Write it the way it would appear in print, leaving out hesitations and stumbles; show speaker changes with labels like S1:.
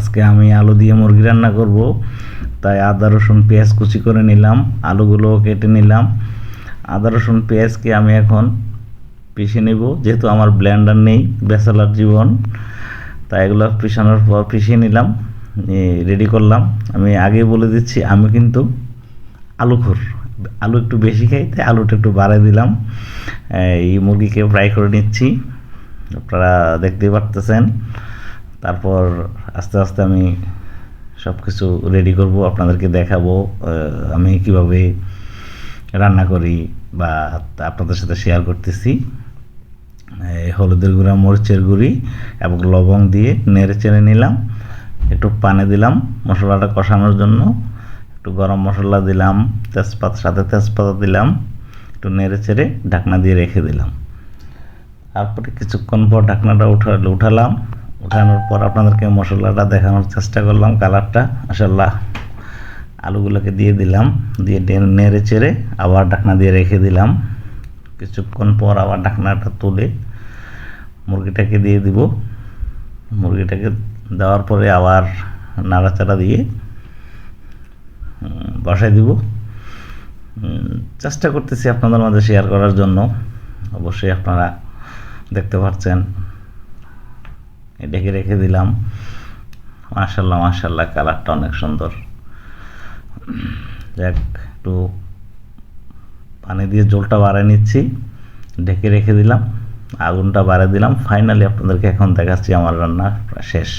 S1: আজকে আমি আলু দিয়ে মুরগি রান্না করব, তাই আদা রসুন পেঁয়াজ কুচি করে নিলাম, আলুগুলো কেটে নিলাম। আদা রসুন পেঁয়াজকে আমি এখন পিষে নেব, যেহেতু আমার ব্লেন্ডার নেই, ব্যাচেলর জীবন, তাই এগুলো পিষানোর পর পিষিয়ে নিলাম, রেডি করলাম। আমি আগেই বলে দিচ্ছি, আমি কিন্তু আলুখোর, আলু একটু বেশি খাই, তাই আলুটা একটু বাড়াই দিলাম। এই মুরগিকে ফ্রাই করে নিচ্ছি, আপনারা দেখতেই পারতেছেন। তারপর আস্তে আস্তে আমি সব কিছু রেডি করব, আপনাদেরকে দেখাবো আমি কিভাবে রান্না করি বা আপনাদের সাথে শেয়ার করতেছি। হলুদের গুঁড়া, মরিচের গুঁড়ি এবং লবং দিয়ে নেড়ে চেড়ে নিলাম। একটু পানি দিলাম মশলাটা কষানোর জন্য, একটু গরম মশলা দিলাম, সাথে তেজপাতা দিলাম, একটু নেড়ে চেড়ে ঢাকনা দিয়ে রেখে দিলাম। তারপরে কিছুক্ষণ পর ঢাকনাটা উঠালাম। উঠানোর পর আপনাদেরকে মশলাটা দেখানোর চেষ্টা করলাম, কালারটা মাশাআল্লাহ। আলুগুলোকে দিয়ে দিলাম, দিয়ে নেড়ে চেড়ে আবার ঢাকনা দিয়ে রেখে দিলাম। কিছুক্ষণ পর আবার ঢাকনাটা তুলে মুরগিটাকে দিয়ে দিব। মুরগিটাকে দেওয়ার পরে আবার নাড়াচাড়া দিয়ে বসাই দিব। চেষ্টা করতেছি আপনাদের মাঝে শেয়ার করার জন্য, অবশ্যই আপনারা দেখতে পাচ্ছেন। এটাকে রেখে দিলাম। মাশাআল্লাহ মাশাআল্লাহ, কালারটা অনেক সুন্দর। যাক, একটু পানি দিয়ে জলটা বাড়ায় নিচ্ছি, ঢেকে রেখে দিলাম, আগুনটা বাড়িয়ে দিলাম। ফাইনালি আপনাদেরকে এখন দেখাচ্ছি আমার রান্না শেষ।